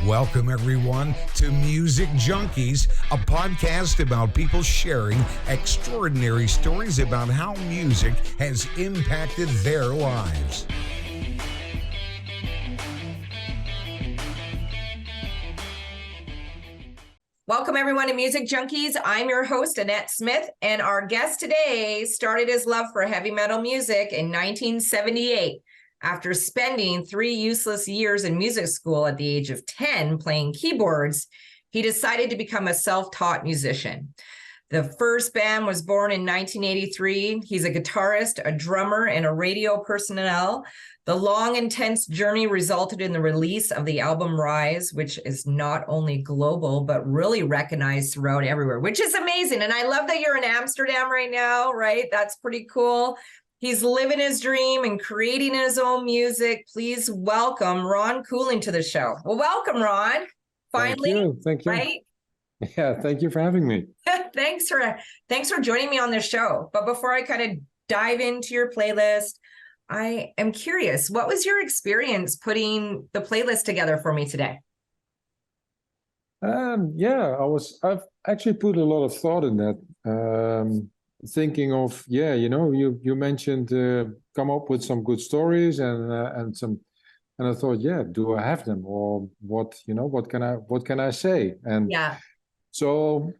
Welcome, everyone, to Music Junkies, a podcast about people sharing extraordinary stories about how music has impacted their lives. Welcome, everyone, to Music Junkies. I'm your host, Annette Smith, and our guest today started his love for heavy metal music in 1978. After spending 3 useless years in music school at the age of 10 playing keyboards, he decided to become a self-taught musician. The first band was born in 1983. He's a guitarist, a drummer, and a radio personnel. The long, intense journey resulted in the release of the album Rise, which is not only global, but really recognized throughout everywhere, which is amazing. And I love that you're in Amsterdam right now, right? That's pretty cool. He's living his dream and creating his own music. Please welcome Ron Coolen to the show. Well, welcome, Ron. Finally, thank you. Right? Yeah, thank you for having me. Thanks for joining me on this show. But before I kind of dive into your playlist, I am curious, what was your experience putting the playlist together for me today? I've actually put a lot of thought in that. Thinking of, you mentioned come up with some good stories and I thought, do I have them, or what can I say? And so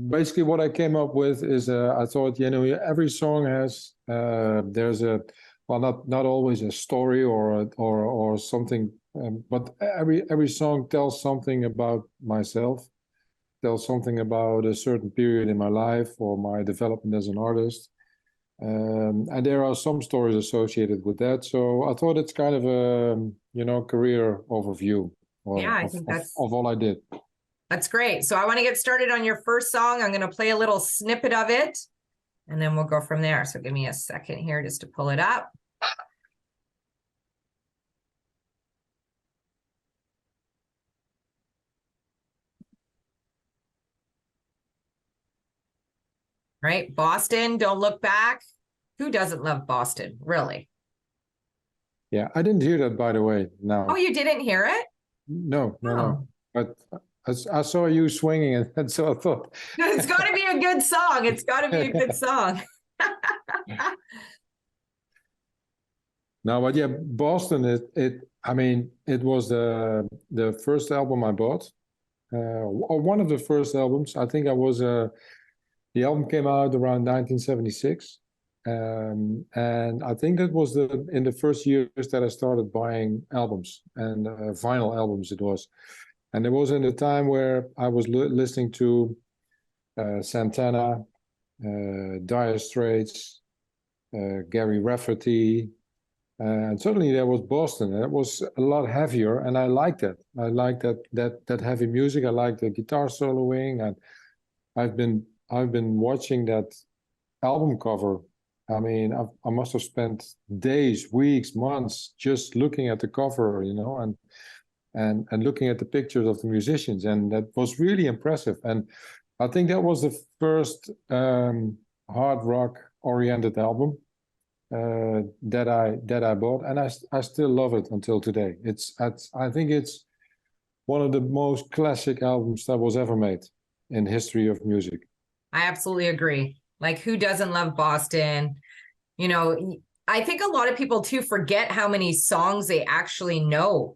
basically what I came up with is I thought, every song has there's not always a story or something, but every song tells something about myself, tells something about a certain period in my life or my development as an artist. And there are some stories associated with that. So I thought it's kind of a, career overview of all I did. That's great. So I want to get started on your first song. I'm going to play a little snippet of it, and then we'll go from there. So give me a second here just to pull it up. Right? Boston, Don't Look Back. Who doesn't love Boston, really? Yeah, I didn't hear that, by the way. No. Oh, you didn't hear it? No. But I saw you swinging, and so I thought... It's got to be a good song. It's got to be a good song. No, but yeah, Boston, it was the first album I bought, or one of the first albums. I think the album came out around 1976, and I think that was in the first years that I started buying albums, and vinyl albums it was. And it was in the time where I was listening to Santana, Dire Straits, Gary Rafferty, and suddenly there was Boston, and it was a lot heavier, and I liked it. I liked that heavy music. I liked the guitar soloing, and I've been watching that album cover. I mean, I must have spent days, weeks, months just looking at the cover, and looking at the pictures of the musicians, and that was really impressive. And I think that was the first hard rock oriented album that I bought, and I still love it until today. I think it's one of the most classic albums that was ever made in history of music. I absolutely agree. Like, who doesn't love Boston? I think a lot of people too forget how many songs they actually know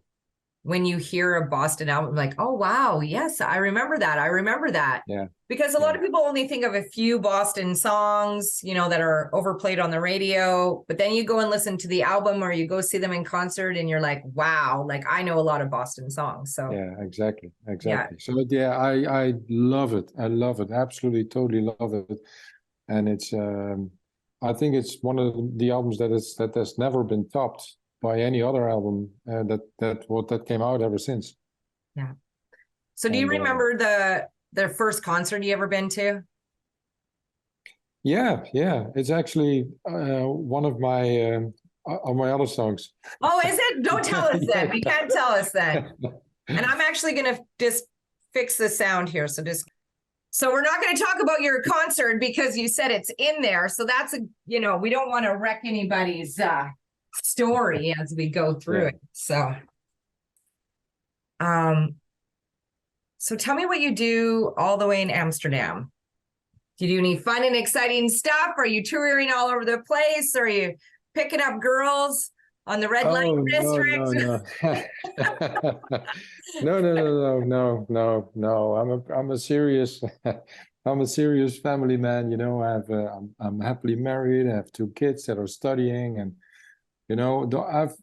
when you hear a Boston album. Like, oh, wow, yes, I remember that. Yeah. Because a lot of people only think of a few Boston songs, that are overplayed on the radio. But then you go and listen to the album, or you go see them in concert, and you're like, wow, like I know a lot of Boston songs. So yeah, exactly. Yeah. So yeah, I love it. I love it. Absolutely, totally love it. And it's I think it's one of the albums that has never been topped by any other album that came out ever since. Yeah. So do you remember the first concert you ever been to? Yeah. It's actually one of my other songs. Oh, is it? Don't tell us then. You can't tell us then. And I'm actually going to just fix the sound here. So we're not going to talk about your concert because you said it's in there. So that's we don't want to wreck anybody's story as we go through it. So So tell me what you do all the way in Amsterdam. Do you do any fun and exciting stuff? Are you touring all over the place? Are you picking up girls on the red light district? No. I'm a serious I'm a serious family man. You know, I'm happily married. I have 2 kids that are studying, and you know,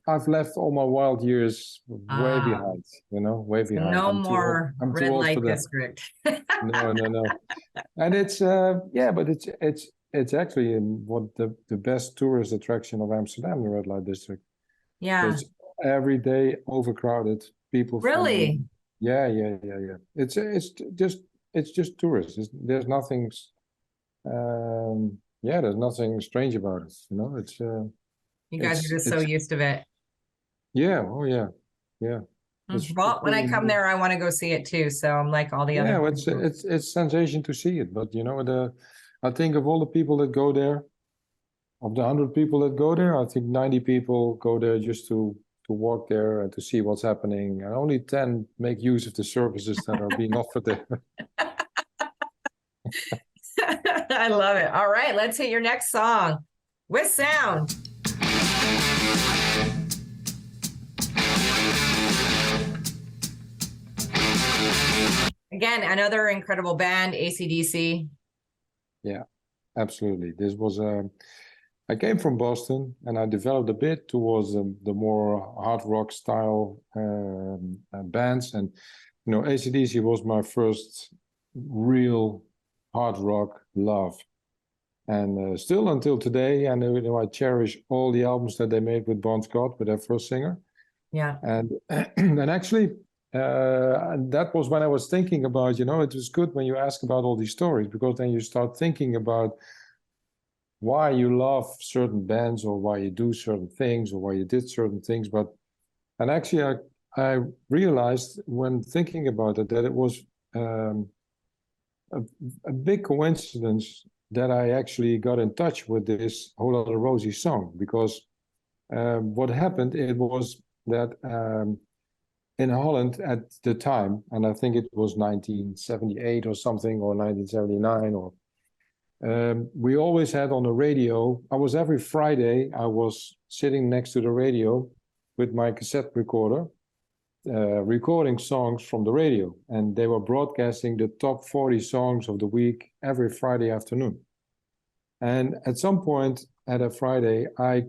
I've left all my wild years way behind. You know, way behind. No I'm more I'm red too old light for that. district. No. And it's but it's actually what the best tourist attraction of Amsterdam, the red light district. Yeah. It's every day overcrowded. People Really? Yeah. It's just tourists. There's nothing there's nothing strange about it. You know, it's You guys are just so used to it. Yeah, oh yeah. Well, when I come there, I want to go see it too. So I'm like all the other. Yeah, it's sensation to see it. But you know, I think of all the people that go there, of the 100 people that go there, I think 90 people go there just to walk there and to see what's happening, and only 10 make use of the services that are being offered there. I love it. All right, let's hit your next song with sound. Again, another incredible band, AC/DC. Yeah, absolutely. This was I came from Boston, and I developed a bit towards the more hard rock style bands. And you know, AC/DC was my first real hard rock love, and still until today. And you know, I cherish all the albums that they made with Bon Scott, with their first singer. Yeah. And and actually, and that was when I was thinking about, you know, it was good when you ask about all these stories, because then you start thinking about why you love certain bands, or why you do certain things, or why you did certain things. And actually I realized when thinking about it that it was a big coincidence that I actually got in touch with this Whole Lotta Rosie song, because what happened, it was that in Holland at the time, and I think it was 1978 or something, or 1979, or we always had on the radio, every Friday, I was sitting next to the radio with my cassette recorder, recording songs from the radio, and they were broadcasting the top 40 songs of the week every Friday afternoon. And at some point at a Friday, I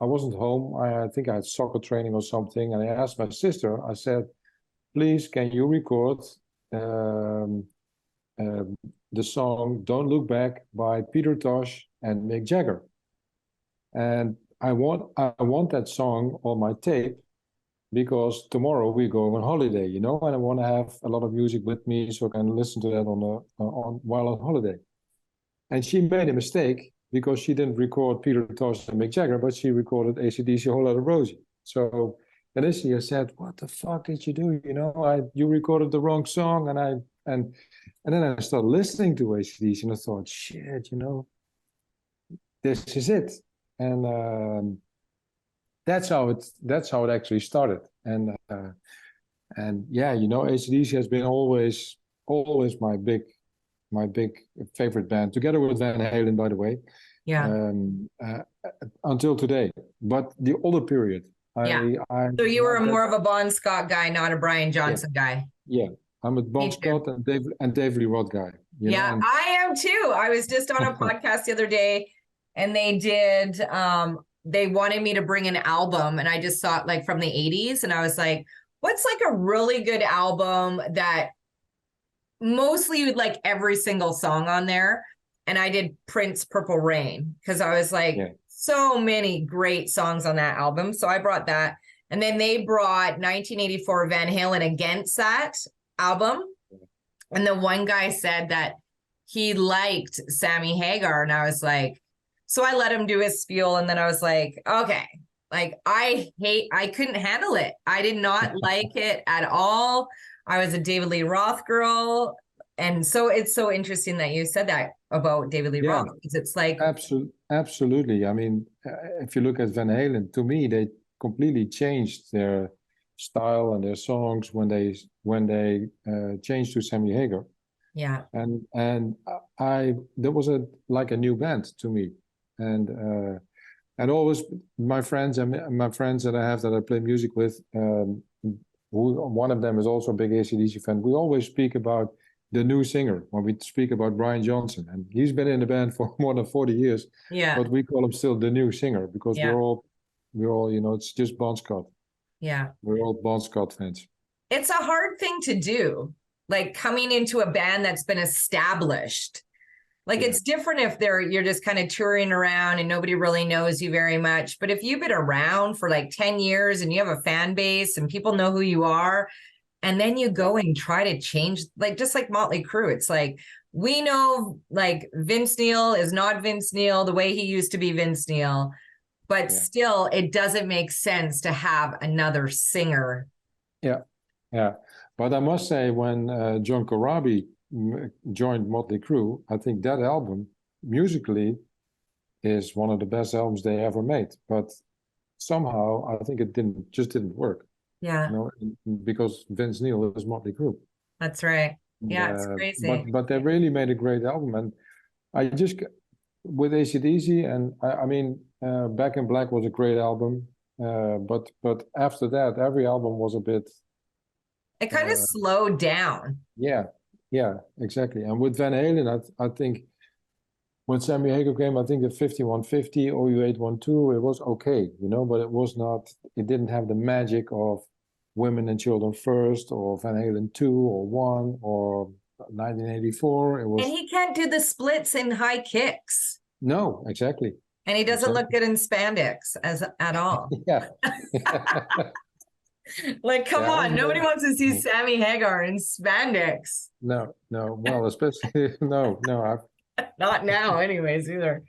wasn't home. I think I had soccer training or something, and I asked my sister, I said, please, can you record the song Don't Look Back by Peter Tosh and Mick Jagger? And I want that song on my tape, because tomorrow we're going on holiday, you know, and I want to have a lot of music with me so I can listen to that while on holiday. And she made a mistake, because she didn't record Peter Tosh and Mick Jagger, but she recorded AC/DC Whole Lotta Rosie. So initially I said, what the fuck did you do? You know, you recorded the wrong song. And then I started listening to AC/DC, and I thought, shit, you know, this is it. And that's how it actually started. And yeah, you know, AC/DC has been always my big favorite band, together with Van Halen, by the way. Yeah. Until today, but the older period. So you were more of a Bon Scott guy, not a Brian Johnson guy. Yeah, I'm a Bon Scott and Dave Lee Roth guy. Yeah, I am too. I was just on a podcast the other day, and they did. They wanted me to bring an album, and I just saw it like from the 80s, and I was like, what's like a really good album that mostly would like every single song on there? And I did Prince Purple Rain, because I was like, so many great songs on that album. So I brought that. And then they brought 1984 Van Halen against that album. And the one guy said that he liked Sammy Hagar. And I was like, so I let him do his spiel. And then I was like, okay, like I couldn't handle it. I did not like it at all. I was a David Lee Roth girl. And so it's so interesting that you said that about David Lee Roth, because it's like absolutely. I mean, if you look at Van Halen, to me, they completely changed their style and their songs when they changed to Sammy Hagar. Yeah. And I there was like a new band to me, and always my friends that I have that I play music with, one of them is also a big AC/DC fan. We always speak about the new singer when we speak about Brian Johnson, and he's been in the band for more than 40 years. Yeah. But we call him still the new singer because we're all it's just Bon Scott. Yeah. We're all Bon Scott fans. It's a hard thing to do, like coming into a band that's been established. Like it's different if you're just kind of touring around and nobody really knows you very much. But if you've been around for like 10 years and you have a fan base and people know who you are, and then you go and try to change, like just like Motley Crue, it's like, we know like Vince Neil is not Vince Neil the way he used to be Vince Neil, but still it doesn't make sense to have another singer. Yeah. But I must say, when John Corabi joined Motley Crue, I think that album musically is one of the best albums they ever made. But somehow I think it didn't work. Yeah. Because Vince Neil is Motley Crue. That's right. Yeah, it's crazy. But they really made a great album, and I just with AC/DC, and I mean Back in Black was a great album, but after that every album was a bit. It kind of slowed down. Yeah, exactly. And with Van Halen, I think when Sammy Hagar came, I think the 5150 or OU812, it was okay, but it didn't have the magic of Women and Children First or Van Halen 2 or 1 or 1984. It was. And he can't do the splits in high kicks. No, exactly. And he doesn't look good in spandex at all. Yeah. Like, come on, nobody wants to see Sammy Hagar in spandex. No. Well, especially no. Not now, anyways, either.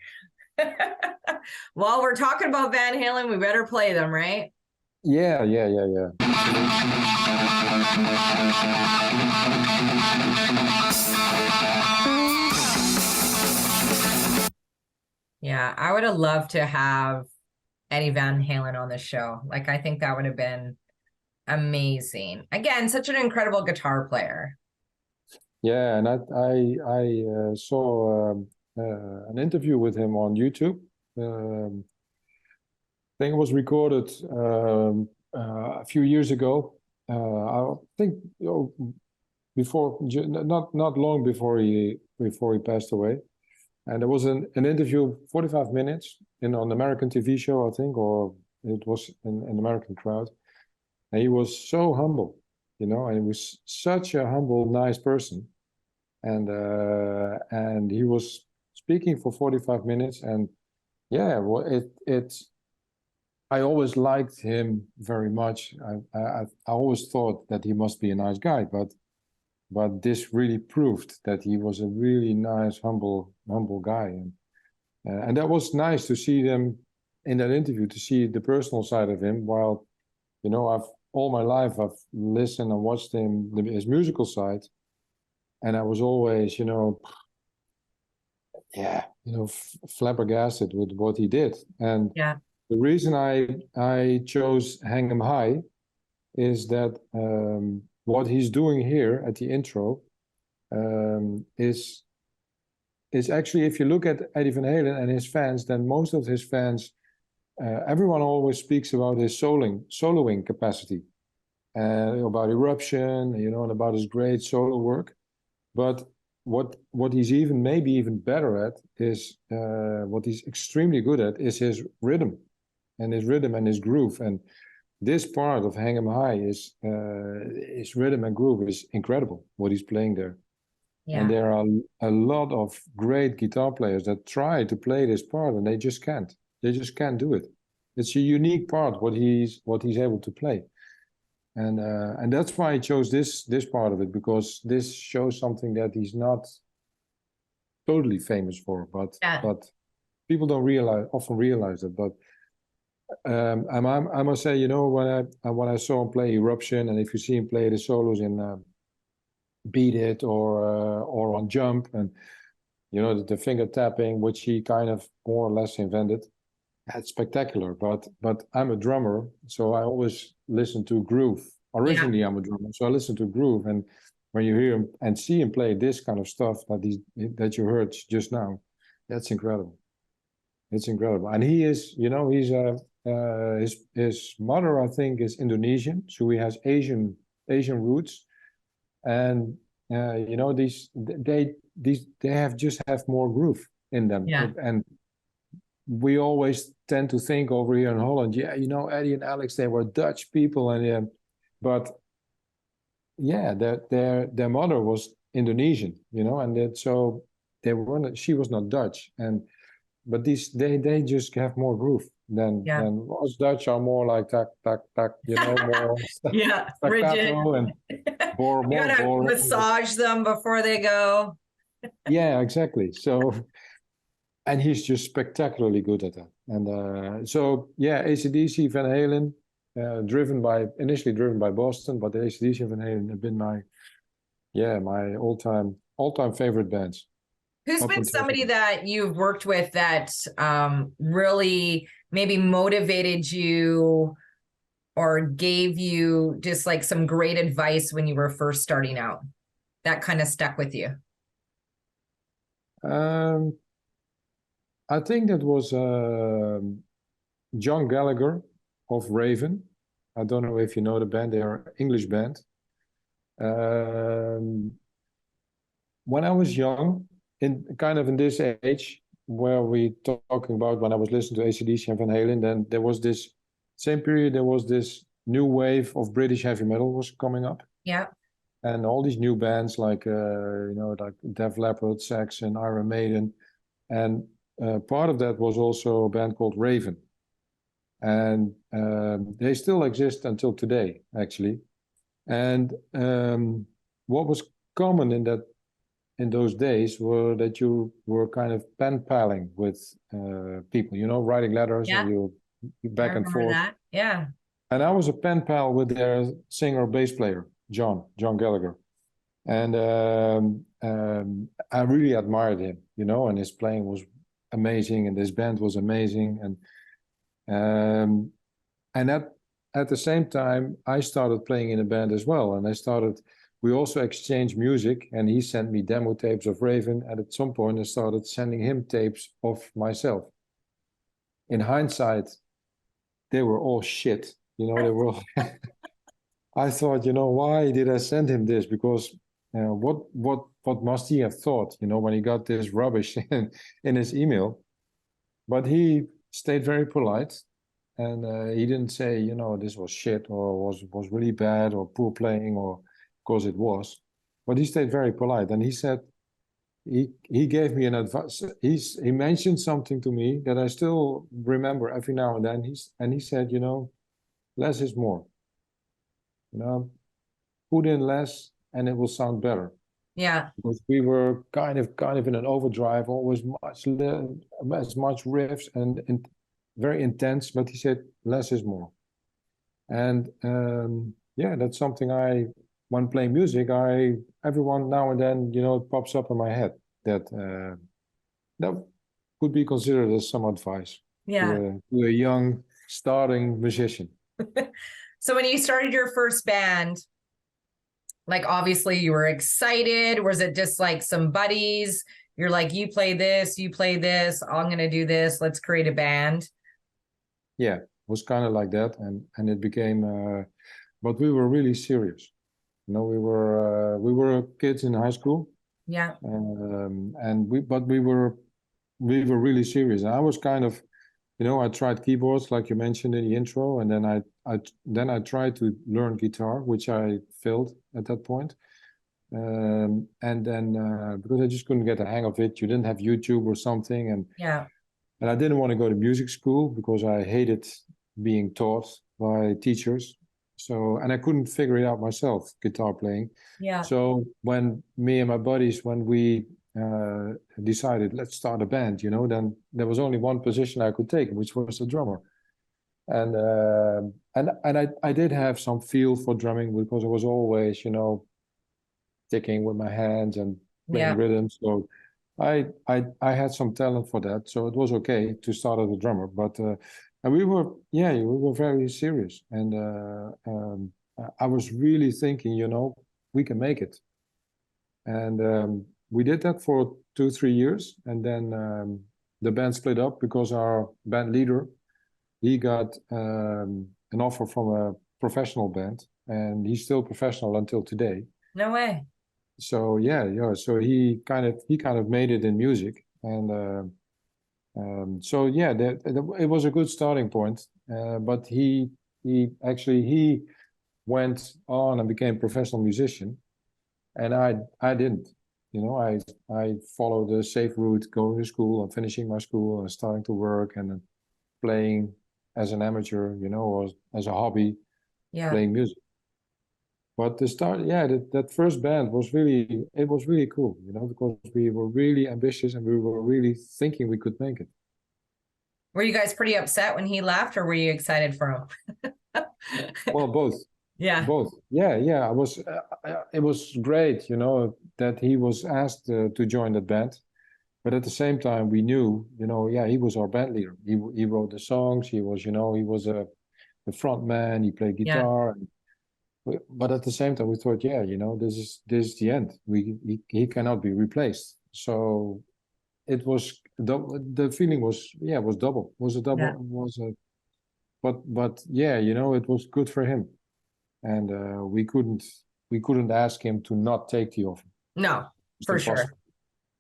While we're talking about Van Halen, we better play them, right? Yeah. Yeah, I would have loved to have Eddie Van Halen on the show. Like, I think that would have been amazing. Again, such an incredible guitar player. Yeah, and I saw an interview with him on YouTube. I think it was recorded a few years ago. I think before, not long before he passed away. And there was an interview, 45 minutes, on an American TV show, I think, or it was an American crowd. And he was so humble, and he was such a humble, nice person. And he was speaking for 45 minutes. And yeah, well, I always liked him very much. I always thought that he must be a nice guy, but this really proved that he was a really nice, humble guy. And that was nice to see them in that interview, to see the personal side of him, while, all my life I've listened and watched his musical side. And I was always, flabbergasted with what he did. And the reason I chose Hang 'Em High is that what he's doing here at the intro is actually, if you look at Eddie Van Halen and his fans, then most of his fans, everyone always speaks about his soloing capacity, about Eruption, and about his great solo work. But what he's maybe even better at is what he's extremely good at is his rhythm and his groove. And this part of Hang 'Em High is his rhythm and groove is incredible, what he's playing there. Yeah. And there are a lot of great guitar players that try to play this part and they just can't. They just can't do it. It's a unique part, what he's able to play. And that's why I chose this part of it, because this shows something that he's not totally famous for, but people don't often realize it. But I must say, when I saw him play Eruption, and if you see him play the solos in Beat It or on Jump, and the finger tapping, which he kind of more or less invented, it's spectacular. But I'm a drummer, so I always listen to groove. Originally, I'm a drummer, so I listen to groove. And when you hear him and see him play this kind of stuff that you heard just now, that's incredible. It's incredible. And he is, you know, he's his mother, I think, is Indonesian, so he has Asian roots. And you know, they have more groove in them. Yeah. And we always tend to think over here in Holland, yeah, you know, Eddie and Alex, they were Dutch people, and but yeah, their mother was Indonesian, you know, and so she was not Dutch, but they just have more groove than us Dutch are more like tak tak tak, you know, more rigid. And more you gotta boring. Massage them before they go. Yeah, exactly. So, and he's just spectacularly good at that. And so yeah, AC/DC, Van Halen, initially driven by Boston, but the AC/DC and Van Halen have been my all-time favorite bands. Who's been somebody that you've worked with that really maybe motivated you or gave you just like some great advice when you were first starting out that kind of stuck with you? I think that was John Gallagher of Raven. I don't know if you know the band. They are an English band. When I was young, in this age where we talking about, when I was listening to AC/DC and Van Halen, then there was this same period, there was this new wave of British heavy metal was coming up. Yeah. And all these new bands like like Def Leppard, Saxon, Iron Maiden, and part of that was also a band called Raven, and they still exist until today, actually. And what was common in those days were that you were kind of pen paling with people, you know, writing letters and you back and forth. That. Yeah. And I was a pen pal with their singer bass player, John Gallagher. And I really admired him, you know, and his playing was amazing and his band was amazing. And at the same time, I started playing in a band as well. And we also exchanged music, and he sent me demo tapes of Raven. And at some point, I started sending him tapes of myself. In hindsight, they were all shit. You know, they were all... I thought, you know, why did I send him this? Because what must he have thought, you know, when he got this rubbish in his email? But he stayed very polite. And he didn't say, you know, this was shit or was really bad or poor playing, or because it was. But he stayed very polite. And he said, he gave me an advice. He mentioned something to me that I still remember every now and then. He said, you know, less is more. You know, put in less and it will sound better. Yeah. Because we were kind of in an overdrive, always as much riffs and very intense. But he said, less is more. And that's something when playing music, everyone now and then, you know, it pops up in my head that could be considered as some advice to a young starting musician. So when you started your first band, like obviously you were excited. Was it just like some buddies? You're like, you play this, I'm going to do this. Let's create a band. Yeah, it was kind of like that. And it became, but we were really serious. You know, we were kids in high school. Yeah. And we were really serious. And I was kind of, you know, I tried keyboards like you mentioned in the intro, and then I tried to learn guitar, which I failed at that point. And then because I just couldn't get the hang of it, you didn't have YouTube or something, and I didn't want to go to music school because I hated being taught by teachers. So, and I couldn't figure it out myself, guitar playing. Yeah. So when me and my buddies, when we decided, let's start a band, you know, then there was only one position I could take, which was the drummer. And I did have some feel for drumming because I was always, you know, sticking with my hands and playing rhythms. So I had some talent for that. So it was okay to start as a drummer. But And we were very serious. And I was really thinking, we can make it. And we did that for 2-3 years. And then the band split up because our band leader, he got an offer from a professional band, and he's still professional until today. No way. So so he kind of made it in music, and so it was a good starting point. But he went on and became a professional musician, and I didn't. I followed the safe route, going to school and finishing my school and starting to work and then playing as an amateur, or as a hobby, playing music. But the start, that first band was really cool, because we were really ambitious and we were really thinking we could make it. Were you guys pretty upset when he left, or were you excited for him? Well, both. Yeah. Both. Yeah. I was. It was great, that he was asked to join that band. But at the same time, we knew, he was our band leader. He wrote the songs. He was, he was the front man. He played guitar. Yeah. But at the same time, we thought, this is the end. He cannot be replaced. So it was the feeling was double. Was a double. Yeah. But it was good for him, and we couldn't ask him to not take the offer. No, for sure.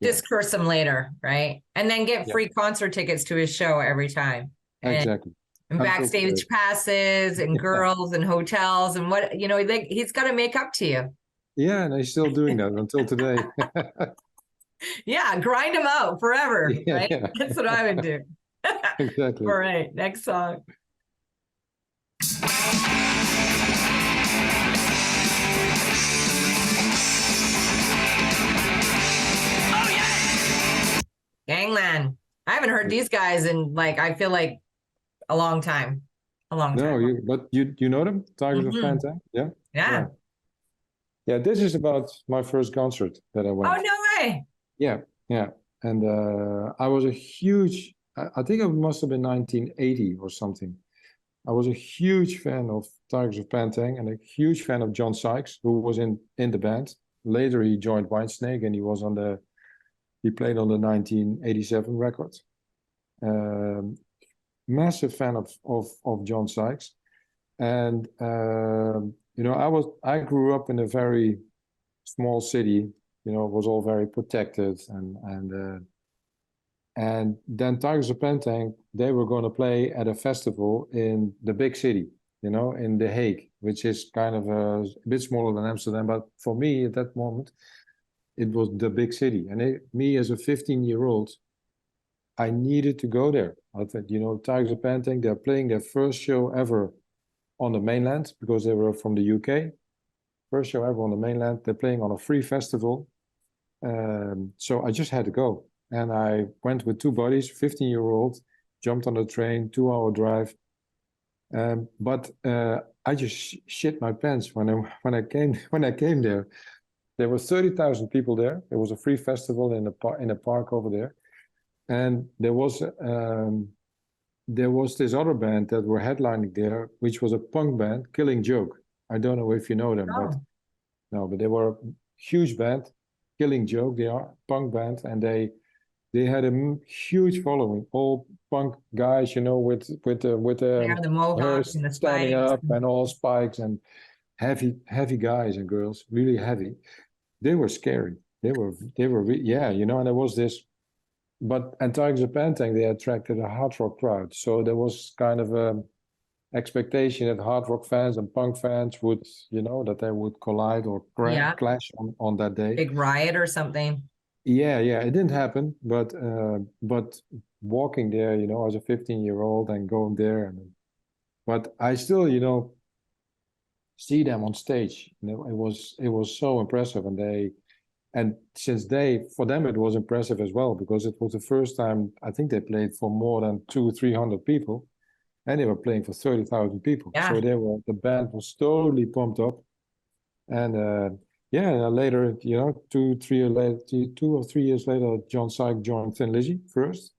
Just curse him later, right? And then get free concert tickets to his show every time. Exactly. And backstage passes and girls and hotels and what, he's got to make up to you. Yeah, and he's still doing that until today. Yeah, grind him out forever, right? Yeah. That's what I would do. Exactly. All right, next song. Gangland. I haven't heard these guys in I feel like a long time. No, but you know them? Tigers of Pantang? Yeah? Yeah. Yeah, this is about my first concert that I went. Oh, no way. Yeah. And I was a huge, I think it must have been 1980 or something. I was a huge fan of Tigers of Pantang and a huge fan of John Sykes, who was in the band. Later, he joined Whitesnake and he played on the 1987 record. Massive fan of John Sykes. And, I grew up in a very small city, it was all very protected. And then Tigers of Pantang, they were going to play at a festival in the big city, in The Hague, which is kind of a bit smaller than Amsterdam. But for me at that moment, it was the big city. And me as a 15-year-old, I needed to go there. I thought, Tigers of Pantang, they're playing their first show ever on the mainland because they were from the UK. First show ever on the mainland. They're playing on a free festival. So I just had to go. And I went with two buddies, 15-year-old, jumped on the train, 2-hour drive. But I just shit my pants when I came there. There were 30,000 people there. There was a free festival in a park over there. And there was this other band that were headlining there, which was a punk band, Killing Joke. I don't know if you know them, but they were a huge band, Killing Joke. They are a punk band, and they had a huge following. All punk guys, with the mohawks and the standing up and all spikes and heavy guys and girls, really heavy. They were scary. They were and there was this. And Tigers of Pantang, they attracted a hard rock crowd. So there was kind of a expectation that hard rock fans and punk fans would, that they would collide or clash on that day. Big riot or something. Yeah, it didn't happen. But walking there, as a 15-year-old and going there, but I still, see them on stage. It was so impressive, and since for them it was impressive as well, because it was the first time I think they played for more than 200-300 people, and they were playing for 30,000 people. Yeah. So the band was totally pumped up, and later, 2 or 3 years later, John Sykes joined Thin Lizzy first,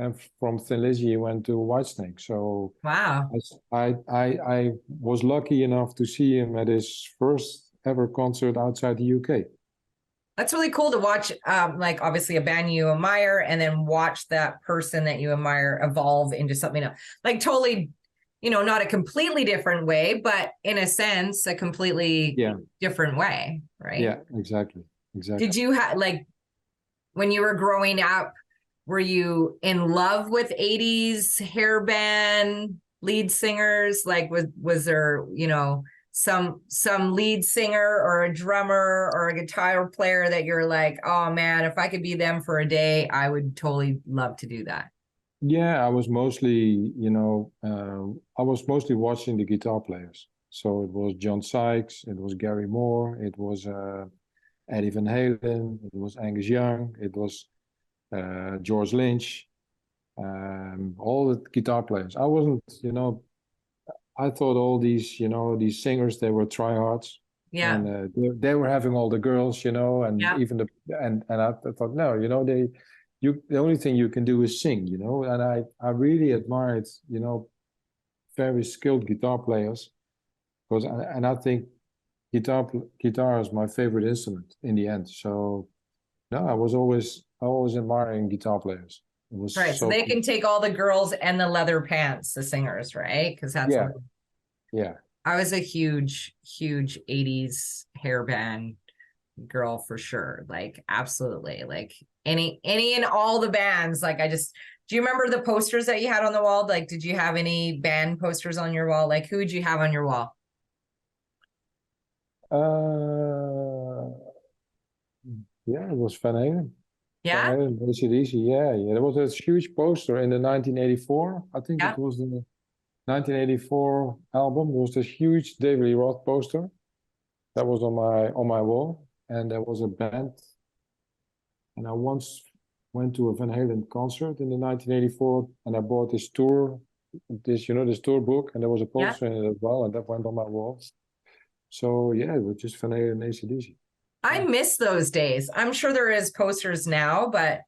and from Thin Lizzy he went to Whitesnake. So Wow. I was lucky enough to see him at his first ever concert outside the UK. That's really cool to watch, like obviously a band you admire and then watch that person that you admire evolve into something else. Like totally, not a completely different way, but in a sense, a completely different way, right? Yeah, exactly. Did you have, like, when you were growing up, were you in love with 80s hair band lead singers? Like, was there, some lead singer or a drummer or a guitar player that you're like, oh man, if I could be them for a day, I would totally love to do that? Yeah, I was mostly, I was mostly watching the guitar players. So it was John Sykes, it was Gary Moore, it was Eddie Van Halen, it was Angus Young, it was George Lynch, all the guitar players. I wasn't, I thought all these, these singers, they were tryhards. Yeah. And they were having all the girls, and even and I thought, no, the only thing you can do is sing, and I really admired, very skilled guitar players, because and I think guitar is my favorite instrument in the end. So no, I was always admiring guitar players. It was right. So they can take all the girls and the leather pants, the singers, right? Because that's yeah. I was a huge 80s hair band girl for sure. Like absolutely. Like any and all the bands. Like do you remember the posters that you had on the wall? Like, did you have any band posters on your wall? Like, who would you have on your wall? Yeah, it was Van Halen. Yeah? Van Halen, AC/DC, yeah. There was a huge poster in the 1984. I think it was the 1984 album. There was this huge David Lee Roth poster that was on my wall, and there was a band. And I once went to a Van Halen concert in the 1984, and I bought this tour book, and there was a poster in it as well, and that went on my wall. So yeah, it was just Van Halen and AC/DC. I miss those days. I'm sure there is posters now, but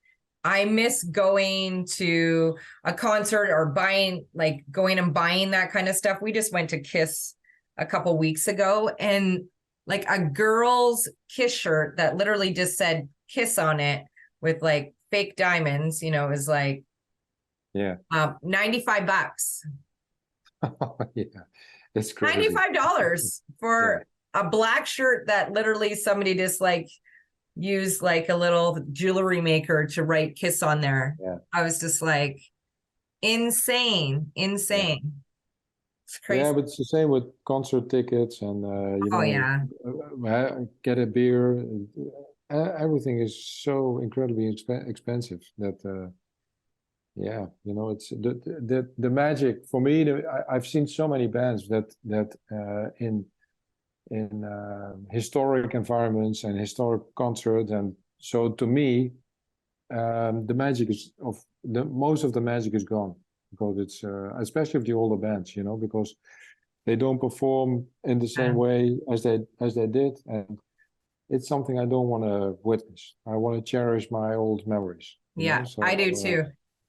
I miss going to a concert or going and buying that kind of stuff. We just went to Kiss a couple weeks ago, and like a girl's Kiss shirt that literally just said Kiss on it with like fake diamonds, is like $95. Yeah, it's crazy. $95 for a black shirt that literally somebody just like used like a little jewelry maker to write Kiss on there. Yeah. I was just like, insane. Yeah. It's crazy. Yeah, but it's the same with concert tickets and get a beer. Everything is so incredibly expensive that it's the magic for me. I've seen so many bands that in historic environments and historic concerts, and so to me the magic is most of the magic is gone, because it's especially of the older bands, because they don't perform in the same way as they did, and it's something I don't want to witness. I want to cherish my old memories. So, I do too.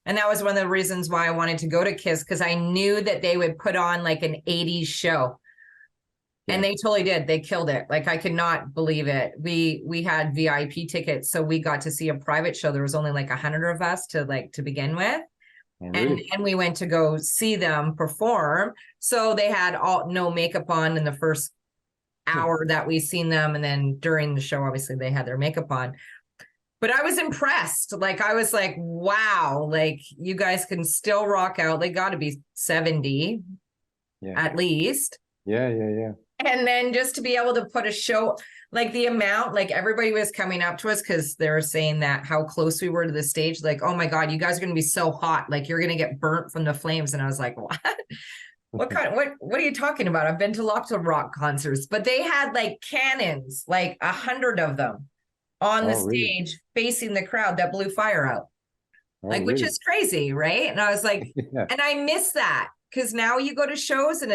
And that was one of the reasons why I wanted to go to Kiss, because I knew that they would put on like an 80s show. And they totally did. They killed it. Like, I could not believe it. We had VIP tickets, so we got to see a private show. There was only like 100 of us to begin with. Oh, really? And we went to go see them perform. So they had no makeup on in the first hour that we seen them. And then during the show, obviously they had their makeup on. But I was impressed. Like, I was like, wow, like you guys can still rock out. They got to be 70 at least. Yeah. And then just to be able to put a show, like the amount, like everybody was coming up to us because they were saying that how close we were to the stage. Like, oh my God, you guys are going to be so hot. Like, you're going to get burnt from the flames. And I was like, what? What are you talking about? I've been to lots of rock concerts, but they had like cannons, like 100 of them on the stage facing the crowd that blew fire out. Which is crazy, right? And I was like, and I miss that, because now you go to shows and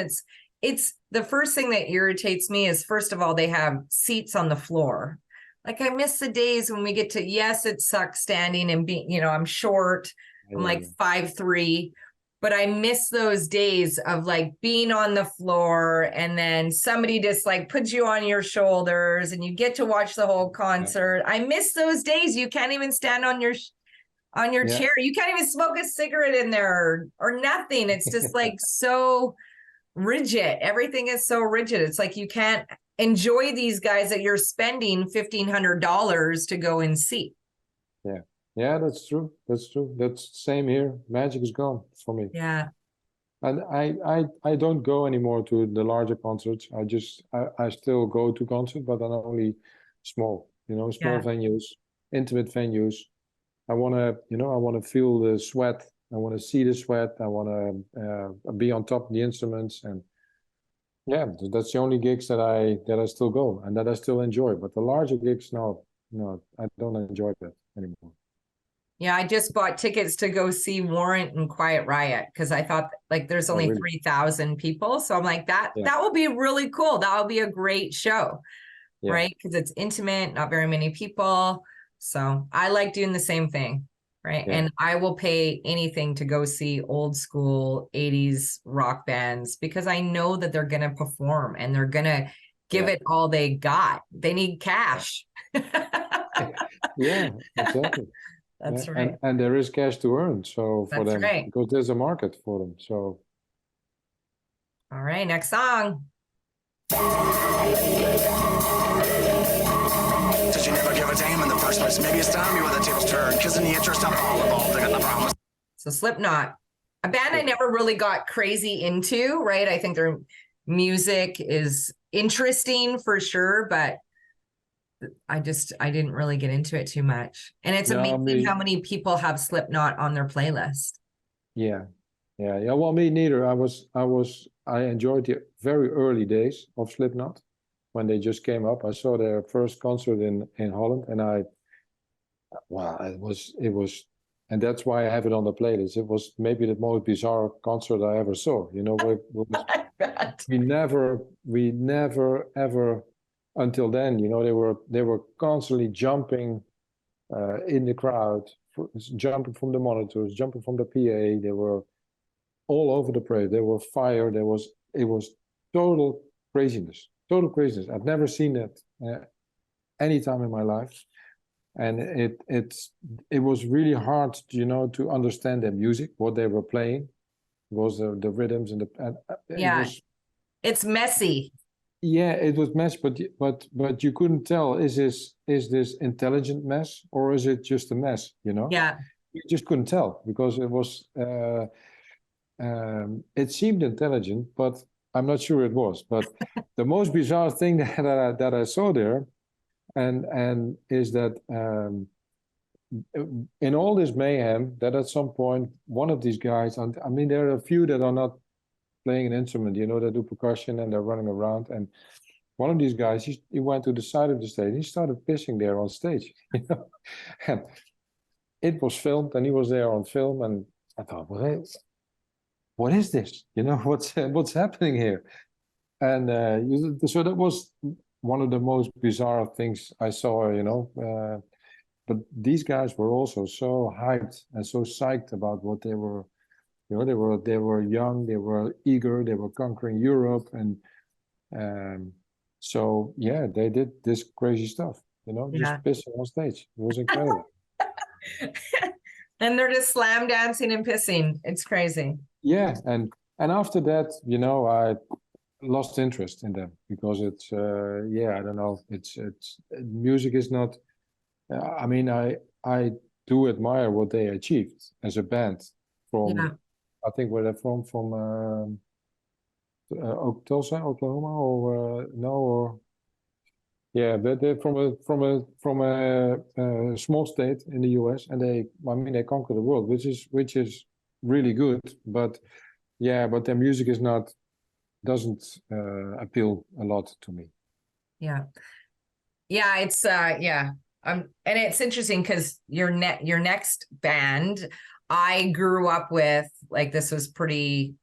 it's the first thing that irritates me is, first of all, they have seats on the floor. Like, I miss the days when we get to, yes, it sucks standing and being, I'm short, I'm like 5'3", but I miss those days of like being on the floor and then somebody just like puts you on your shoulders and you get to watch the whole concert. I miss those days. You can't even stand on your chair. You can't even smoke a cigarette in there or nothing. It's just like so rigid. Everything is so rigid. It's like you can't enjoy these guys that you're spending $1,500 to go and see. Yeah, that's true. That's true. That's same here. Magic is gone for me. Yeah. And I don't go anymore to the larger concerts. I still go to concerts, but I'm only small, small venues, intimate venues. I want to feel the sweat. I want to see the sweat. I want to be on top of the instruments. And yeah, that's the only gigs that I still go and that I still enjoy. But the larger gigs, no, I don't enjoy that anymore. Yeah, I just bought tickets to go see Warrant and Quiet Riot because I thought like there's only 3,000 people. So I'm like, that will be really cool. That will be a great show, right? Because it's intimate, not very many people. So I like doing the same thing, right? Yeah. And I will pay anything to go see old school 80s rock bands because I know that they're going to perform and they're going to give it all they got. They need cash. Yeah, exactly. That's right. And there is cash to earn. So for them, because there's a market for them. So. All right, next song. Did you never give a damn in the first place? Maybe it's time you were the tables turn, because in the interest of all involved, I got the promise. So Slipknot, a band I never really got crazy into, right? I think their music is interesting for sure, but I didn't really get into it too much. And it's amazing how many people have Slipknot on their playlist. Yeah. Well, me neither. I enjoyed the very early days of Slipknot when they just came up. I saw their first concert in Holland, and it was, and that's why I have it on the playlist. It was maybe the most bizarre concert I ever saw. We never ever. Until then, they were constantly jumping in the crowd, jumping from the monitors, jumping from the PA. They were all over the place. They were fire. It was total craziness. I've never seen that any time in my life, and it was really hard, to understand their music, what they were playing. It was the rhythms and it's messy. Yeah, it was mess, but you couldn't tell, is this intelligent mess or is it just a mess, Yeah. You just couldn't tell because it was it seemed intelligent, but I'm not sure it was. But the most bizarre thing that I saw there and is that in all this mayhem, that at some point one of these guys, and I mean there are a few that are not playing an instrument, they do percussion and they're running around. And one of these guys, he went to the side of the stage. He started pissing there on stage, and it was filmed, and he was there on film. And I thought, what is this? What's happening here? And so that was one of the most bizarre things I saw. But these guys were also so hyped and so psyched about what they were. They were young, they were eager, they were conquering Europe, and so they did this crazy stuff, just pissing on stage. It was incredible. And they're just slam dancing and pissing. It's crazy. Yeah, and after that, I lost interest in them because it's I don't know. It's music is not. I mean, I do admire what they achieved as a band from. Yeah. I think where they're from Tulsa, Oklahoma, or but they're from a small state in the U.S. and they conquer the world, which is really good. But their music doesn't appeal a lot to me. Yeah, it's and it's interesting because your next band, I grew up with, like, this was pretty,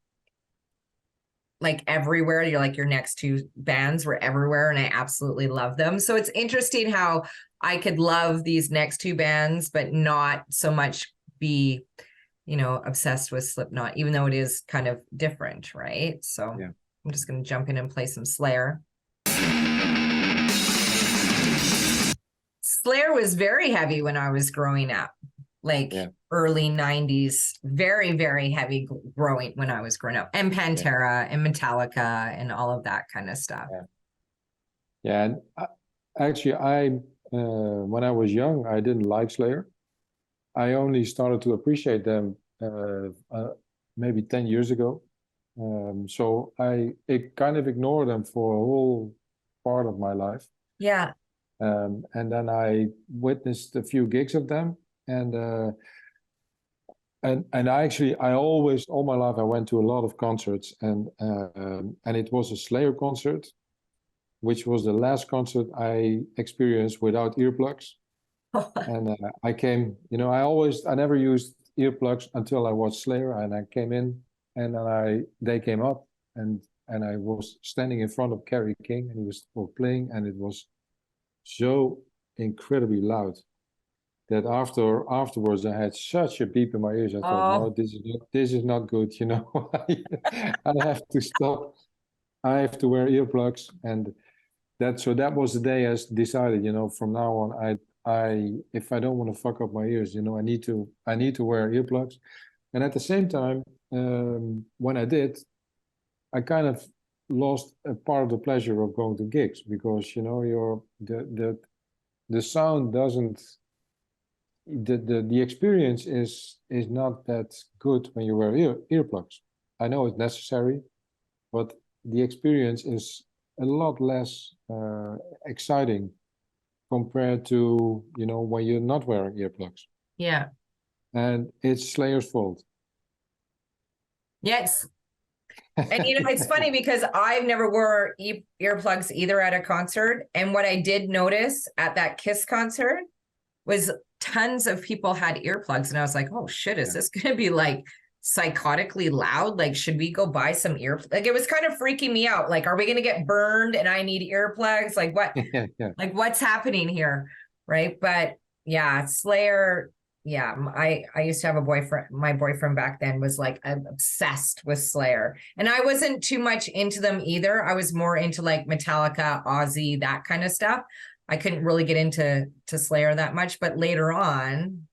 like, everywhere. Your next two bands were everywhere, and I absolutely love them. So it's interesting how I could love these next two bands, but not so much be obsessed with Slipknot, even though it is kind of different, right? So Yeah. I'm just going to jump in and play some Slayer. Slayer was very heavy when I was growing up, like early 90s, very, very heavy growing when I was growing up, and Pantera and Metallica and all of that kind of stuff. Yeah, and actually, when I was young, I didn't like Slayer. I only started to appreciate them maybe 10 years ago. So I kind of ignored them for a whole part of my life. Yeah. And then I witnessed a few gigs of them, and I always, all my life, I went to a lot of concerts, and it was a Slayer concert, which was the last concert I experienced without earplugs. And I came, I never used earplugs until I watched Slayer, and I came in, and then they came up, and I was standing in front of Kerry King, and he was playing, and it was so incredibly loud that afterwards I had such a beep in my ears. I thought, no, this is not good. I have to stop. I have to wear earplugs, and that was the day I decided, from now on, if I don't want to fuck up my ears, I need to wear earplugs. And at the same time, when I did, I kind of lost a part of the pleasure of going to gigs, because the sound doesn't, the experience is not that good when you wear earplugs. I know it's necessary, but the experience is a lot less exciting compared to when you're not wearing earplugs. Yeah. And it's Slayer's fault. Yes. And it's funny because I've never wore earplugs either at a concert. And what I did notice at that Kiss concert was tons of people had earplugs. And I was like, oh shit, is this going to be like psychotically loud? Like, should we go buy some earplugs? Like, it was kind of freaking me out. Like, are we going to get burned and I need earplugs? Like, what? Like, what's happening here? Right. But yeah, Slayer. Yeah, I used to have a boyfriend. My boyfriend back then was like obsessed with Slayer. And I wasn't too much into them either. I was more into like Metallica, Ozzy, that kind of stuff. I couldn't really get into Slayer that much. But later on,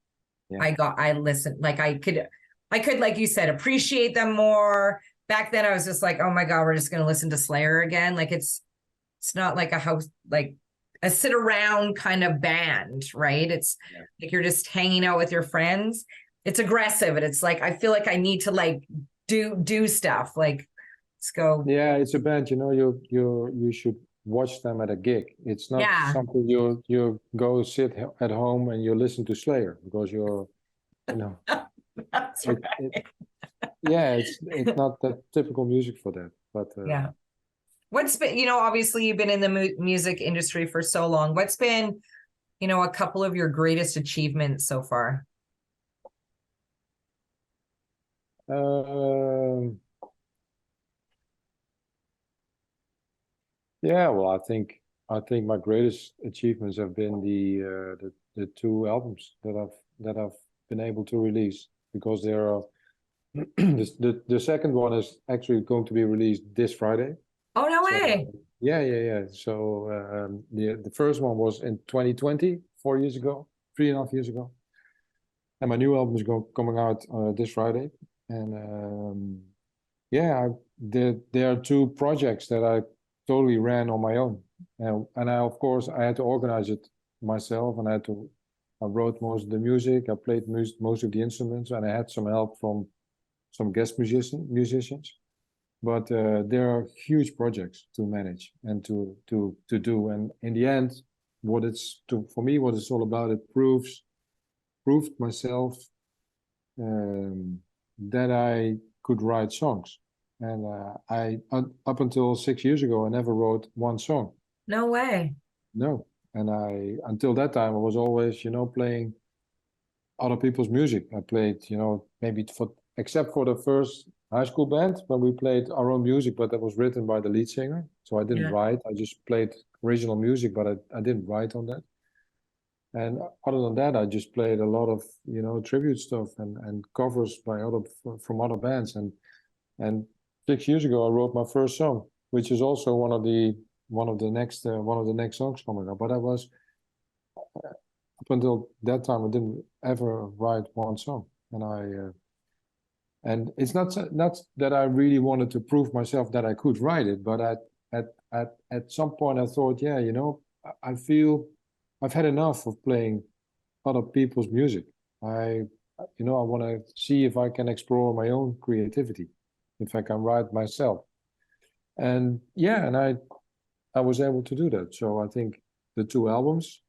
I listened, like I could, like you said, appreciate them more. Back then I was just like, oh my God, we're just going to listen to Slayer again. Like it's not like a house, like a sit around kind of band, right? It's like you're just hanging out with your friends. It's aggressive, and it's like I feel like I need to like do stuff. Like, let's go. Yeah, it's a band. You should watch them at a gig. It's not something you go sit at home and you listen to Slayer, because That's right. It's not that typical music for that. But what's been, obviously you've been in the music industry for so long. What's been, a couple of your greatest achievements so far? Well, I think my greatest achievements have been the two albums that I've been able to release, because there are the second one is actually going to be released this Friday. Oh, no way. Yeah. So the first one was in 2020, 3.5 years ago. And my new album is coming out this Friday. And there are two projects that I totally ran on my own. And of course, I had to organize it myself, and I wrote most of the music, I played most of the instruments, and I had some help from some guest musicians. But there are huge projects to manage and to do. And in the end, what it's all about, it proved myself that I could write songs. And I up until 6 years ago, I never wrote one song. No way. No. And until that time, I was always, playing other people's music. I played, maybe except for the first high school band, when we played our own music, but that was written by the lead singer. So I didn't write. I just played original music, but I didn't write on that. And other than that, I just played a lot of, tribute stuff and covers by from other bands. And 6 years ago, I wrote my first song, which is also one of the next songs coming up. But I was up until that time, I didn't ever write one song, and it's not that I really wanted to prove myself that I could write it, but at some point I thought, yeah, I feel I've had enough of playing other people's music. I want to see if I can explore my own creativity, if I can write myself. And yeah, and I was able to do that. So I think the 2 albums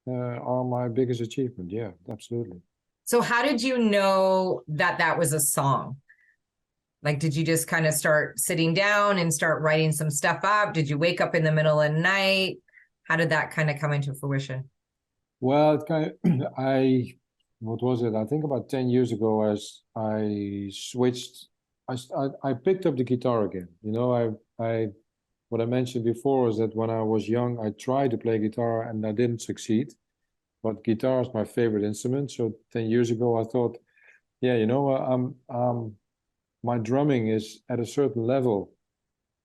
are my biggest achievement. Yeah, absolutely. So how did you know that was a song? Like, did you just kind of start sitting down and start writing some stuff up? Did you wake up in the middle of the night? How did that kind of come into fruition? Well, it kind of, what was it? I think about 10 years ago, as I switched, I picked up the guitar again. What I mentioned before is that when I was young, I tried to play guitar and I didn't succeed. But guitar is my favorite instrument. So 10 years ago, I thought, yeah, my drumming is at a certain level.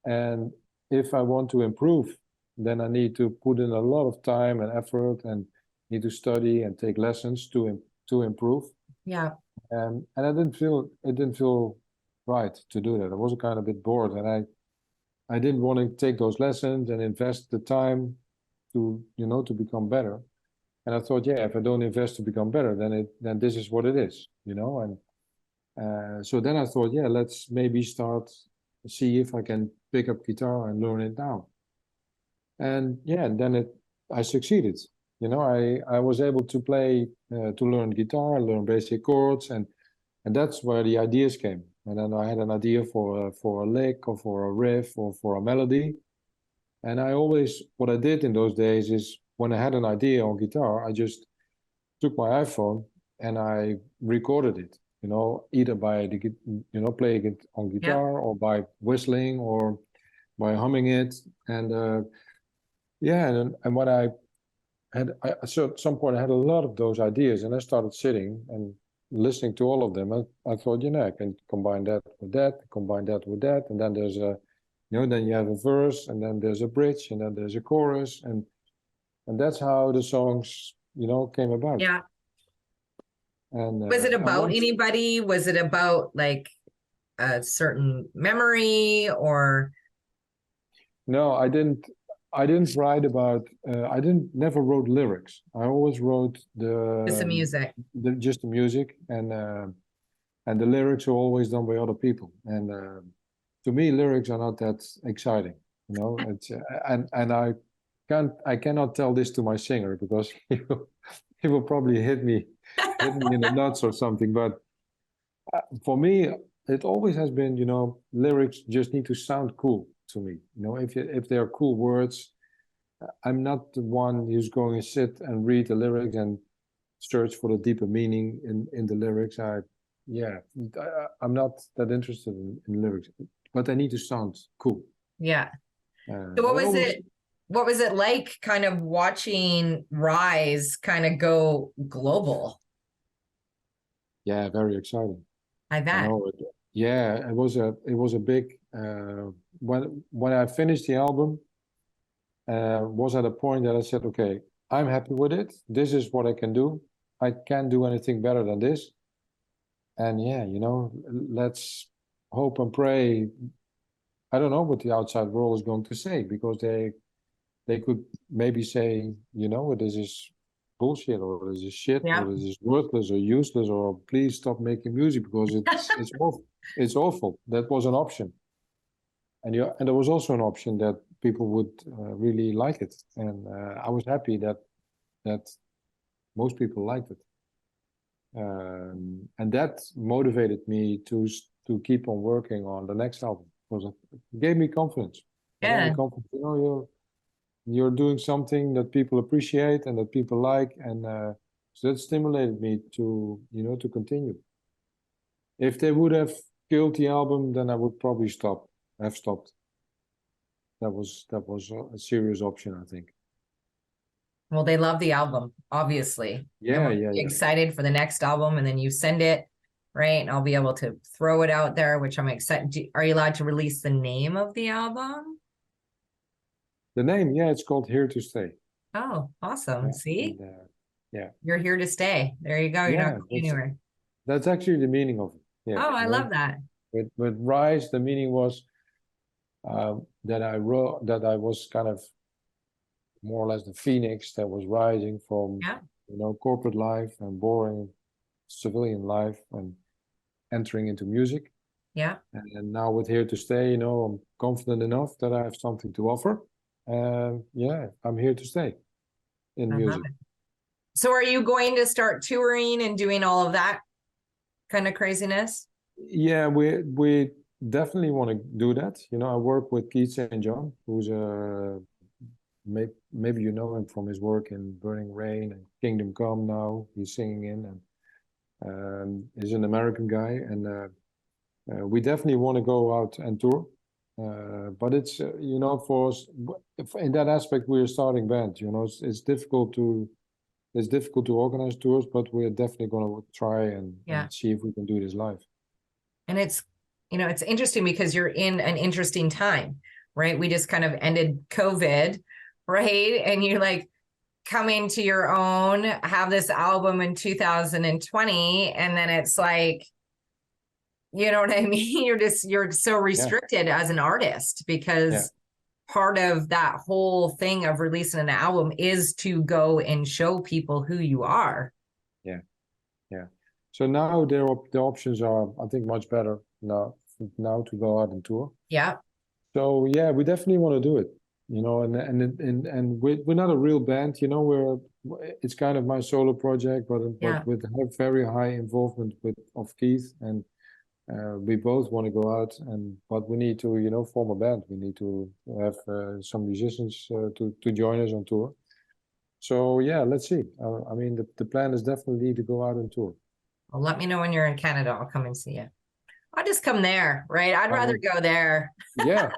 And if I want to improve, then I need to put in a lot of time and effort and need to study and take lessons to improve. Yeah. And it didn't feel right to do that. I was kind of a bit bored, and I didn't want to take those lessons and invest the time to become better. And I thought, yeah, if I don't invest to become better, then this is what it is, And so then I thought, yeah, let's maybe see if I can pick up guitar and learn it now. And yeah, and then I succeeded. I was able to learn guitar, learn basic chords, and that's where the ideas came. And then I had an idea for a lick or for a riff or for a melody. And what I did in those days is, when I had an idea on guitar, I just took my iPhone and I recorded it, either by playing it on guitar, or by whistling, or by humming it. And and when I at some point I had a lot of those ideas, and I started sitting and listening to all of them. I thought, I can combine that with that, combine that with that, and then there's then you have a verse, and then there's a bridge, and then there's a chorus, and that's how the songs, came about. Yeah. And was it about anybody? Was it about like a certain memory, or? No, I didn't write about. I never wrote lyrics. I always wrote Just the music. Just the music, and the lyrics are always done by other people. And to me, lyrics are not that exciting. It's and I cannot tell this to my singer, because he will probably hit me in the nuts or something. But for me, it always has been, lyrics just need to sound cool to me. If they are cool words, I'm not the one who's going to sit and read the lyrics and search for the deeper meaning in the lyrics. I'm not that interested in lyrics, but they need to sound cool. Yeah. So what was it like kind of watching Rise kind of go global? Yeah, very exciting. I bet. It was a big, when I finished the album, was at a point that I said, okay, I'm happy with it. This is what I can do. I can't do anything better than this. And yeah, let's hope and pray. I don't know what the outside world is going to say, because they could maybe say, this is bullshit, or this is shit, or this is worthless or useless, or please stop making music because it's awful. It's awful. That was an option. And there was also an option that people would really like it. And I was happy that most people liked it. And that motivated me to keep on working on the next album, because it gave me confidence. Yeah. Gave me confidence. You're doing something that people appreciate and that people like, and so that stimulated me to continue. If they would have killed the album, then I would probably have stopped. That was a serious option, I think. Well, they love the album, obviously. And Yeah, we're yeah, yeah. excited for the next album, and then you send it, right? And I'll be able to throw it out there, which I'm excited. Are you allowed to release the name of the album? The name, yeah, it's called Here to Stay. Oh, awesome. Yeah, See? and, yeah, You're here to stay. There you go. You're not yeah. going anywhere. That's actually the meaning of it. Yeah. Oh, I you know, love that. with Rise, the meaning was that I wrote that I was kind of more or less the phoenix that was rising from Yeah. corporate life and boring civilian life and entering into music. Yeah. And now with Here to Stay, I'm confident enough that I have something to offer. And yeah, I'm here to stay in I love music. it. So are you going to start touring and doing all of that kind of craziness? Yeah, we definitely want to do that. I work with Keith St. John, who's maybe you know him from his work in Burning Rain and Kingdom Come now. He's singing in, and he's an American guy, and we definitely want to go out and tour. But it's for us in that aspect we're a starting band. It's difficult to organize tours, but we're definitely going to try and see if we can do this live. And it's interesting because you're in an interesting time, right? We just kind of ended COVID, right? And you're like coming to your own, have this album in 2020, and then it's like, you know what I mean? You're so restricted as an artist because part of that whole thing of releasing an album is to go and show people who you are. Yeah. So now the options are, I think, much better now to go out and tour. Yeah. So yeah, we definitely want to do it. And we're not a real band. It's kind of my solo project, but with very high involvement of Keith, and we both want to go out, but we need to form a band. We need to have some musicians to join us on tour. So yeah, let's see. I mean, the plan is definitely to go out and tour. Well, let me know when you're in Canada. I'll come and see you. I'll just come there, right? I'd rather go there. Yeah,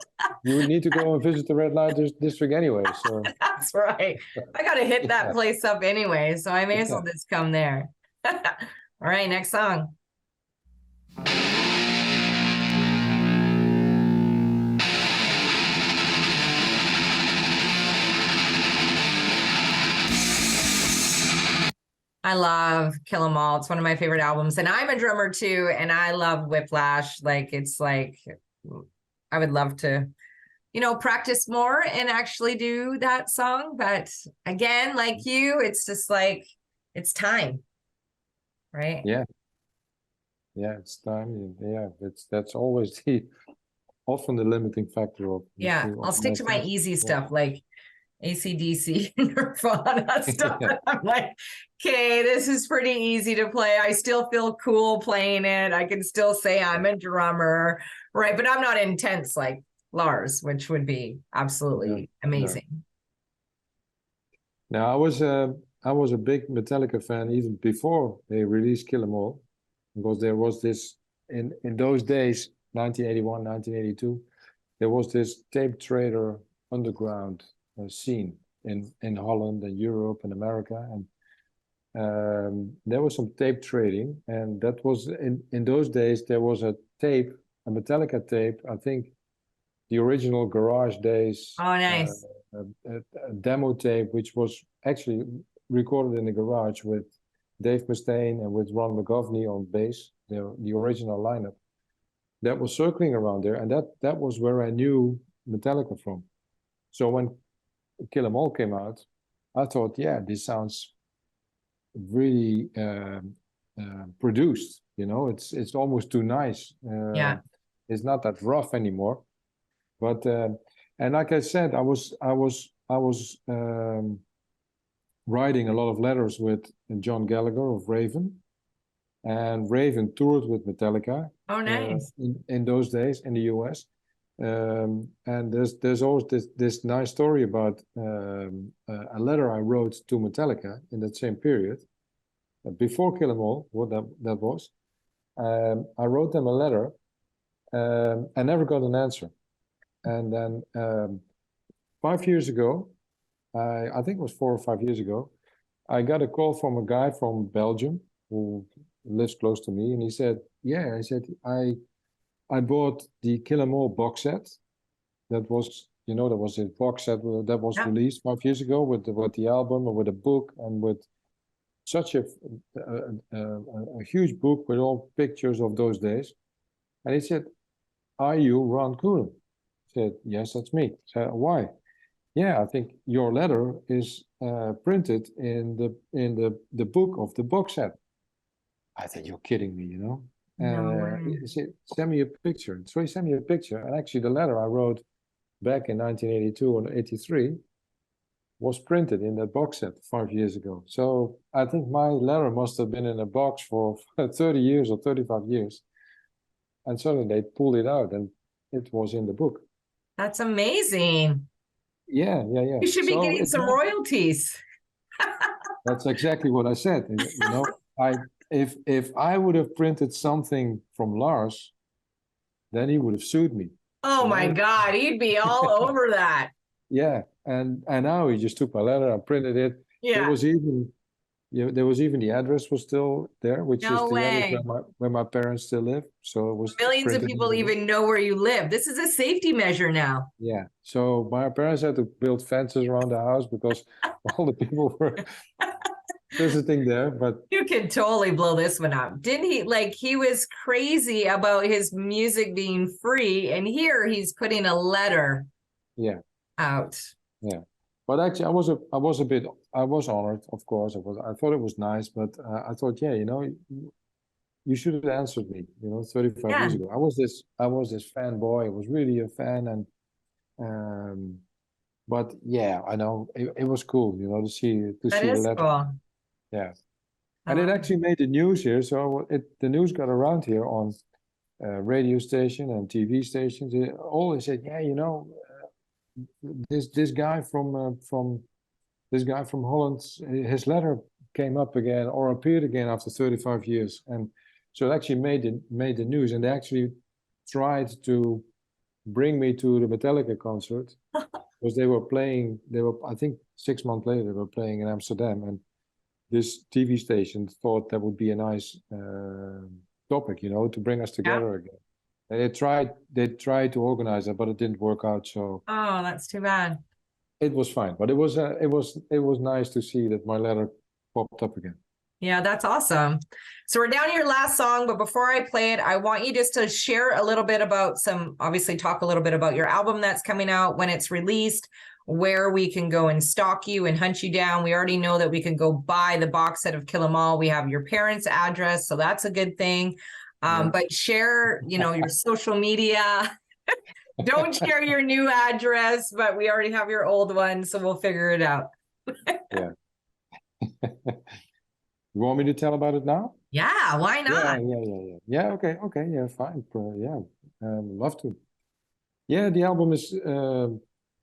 you would need to go and visit the Red Light District anyway. So that's right. I got to hit that place up anyway, so I may as well just come there. All right, next song. I love Kill 'Em All. It's one of my favorite albums. And I'm a drummer too. And I love Whiplash. It's like, I would love to, practice more and actually do that song. But again, like you, it's just like, it's time. Right? Yeah. Yeah, it's time. Yeah, that's always often the limiting factor of. Yeah, I'll stick to my easy stuff like AC/DC, Nirvana stuff. I'm like, okay, this is pretty easy to play. I still feel cool playing it. I can still say I'm a drummer, right? But I'm not intense like Lars, which would be absolutely amazing. Now, I was a big Metallica fan even before they released Kill 'Em All, because there was this in those days, 1981, 1982, there was this tape trader underground scene in Holland and Europe and America, and there was some tape trading, and that was in those days there was a Metallica tape, I think the original Garage Days. Oh, nice. A demo tape which was actually recorded in the garage with Dave Mustaine and with Ron McGovney on bass, the original lineup that was circling around there, and that was where I knew Metallica from. So when Kill 'Em All came out, I thought, yeah, this sounds really produced. It's almost too nice. It's not that rough anymore. But and like I said, I was writing a lot of letters with John Gallagher of Raven, and Raven toured with Metallica. Oh, nice. In those days in the US. And there's always this nice story about a letter I wrote to Metallica in that same period, before Kill 'Em All, what that was. I wrote them a letter. I never got an answer. And then 5 years ago, I think it was 4 or 5 years ago. I got a call from a guy from Belgium who lives close to me, and he said, "Yeah," I said, I bought the Kill 'Em All box set. That was, that was a box set that was Yeah. released 5 years ago with the album and with a book and with such a huge book with all pictures of those days. And he said, "Are you Ron Coolen?" I said, "Yes, that's me." I said, "Why?" "Yeah, I think your letter is printed in the book of the box set." I said, "You're kidding me, No way. He said, "Send me a picture." So he sent me a picture, and actually the letter I wrote back in 1982 or 83 was printed in that box set 5 years ago. So I think my letter must have been in a box for 30 years or 35 years. And suddenly they pulled it out and it was in the book. That's amazing. Yeah. You should be So getting some royalties. that's exactly what I said. If I would have printed something from Lars, then he would have sued me. Oh my God, he'd be all over that. Yeah, and now he just took my letter and printed it. Yeah. There was even the address was still there, which No is the way. address where my parents still live. So it was Millions of printed in people the book. even know where you live. This is a safety measure now. Yeah. So my parents had to build fences around the house because all the people were visiting there. But You can totally blow this one up. Didn't he? Like, he was crazy about his music being free, and here he's putting a letter yeah, out. yeah. But actually, I was honored, of course. I thought it was nice, but I thought, yeah, you should have answered me, 35 years ago. I was this fanboy. I was really a fan, and but yeah, I know it was cool, to see That the is letter. cool. Yeah, and it actually made the news here. So the news got around here on radio station and TV stations. They always said, yeah, this guy from Holland, his letter came up again or appeared again after 35 years, and so it actually made the news. And they actually tried to bring me to the Metallica concert because they were I think 6 months later they were playing in Amsterdam, and this TV station thought that would be a nice topic, to bring us together again. And they tried to organize it, but it didn't work out. So that's too bad. It was fine, but it was nice to see that my letter popped up again. Yeah, that's awesome. So we're down to your last song, but before I play it, I want you just to share a little bit about talk a little bit about your album that's coming out, when it's released, where we can go and stalk you and hunt you down. We already know that we can go buy the box set of Kill 'Em All. We have your parents' address, so that's a good thing. But share, your social media. Don't share your new address, but we already have your old one, so we'll figure it out. Yeah. You want me to tell about it now? Yeah, why not? Yeah, okay, yeah, fine. Love to. Yeah, the album is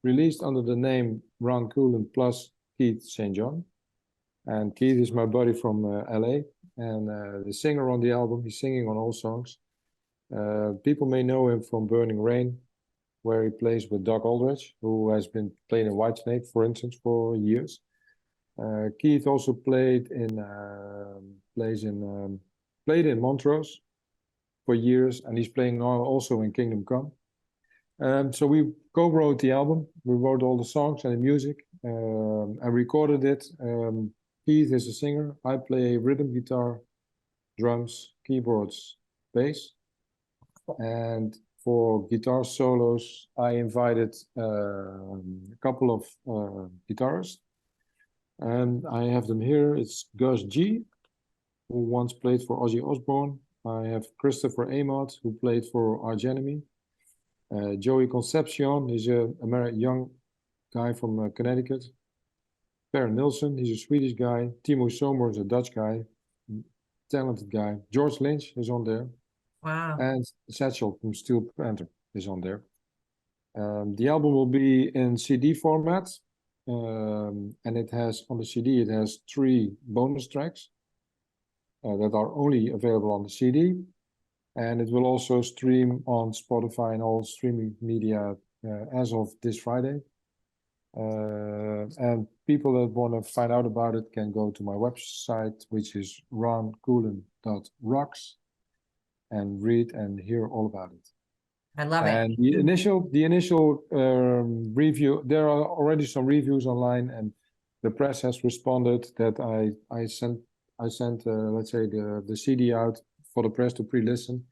released under the name Ron Coolen plus Keith St. John. And Keith is my buddy from LA, and the singer on the album. He's singing on all songs. People may know him from Burning Rain, where he plays with Doug Aldrich, who has been playing in Whitesnake, for instance, for years. Keith also played in Montrose for years, and he's playing now also in Kingdom Come. So we co-wrote the album. We wrote all the songs and the music, and recorded it. Keith is a singer. I play rhythm guitar, drums, keyboards, bass, and for guitar solos, I invited a couple of guitarists. And I have them here. It's Gus G, who once played for Ozzy Osbourne. I have Christopher Amott, who played for Arch Enemy. Joey Concepcion, he's a young guy from Connecticut. Per Nilsson, he's a Swedish guy. Timo Sommer is a Dutch guy, talented guy. George Lynch is on there. Wow. And Satchel from Steel Panther is on there. The album will be in CD format. And it has, on the CD, it has 3 bonus tracks that are only available on the CD. And it will also stream on Spotify and all streaming media as of this Friday. And people that want to find out about it can go to my website, which is roncoolen.rocks, and read and hear all about it. I love And it. the initial review, there are already some reviews online, and the press has responded that I sent let's say the CD out for the press to pre-listen,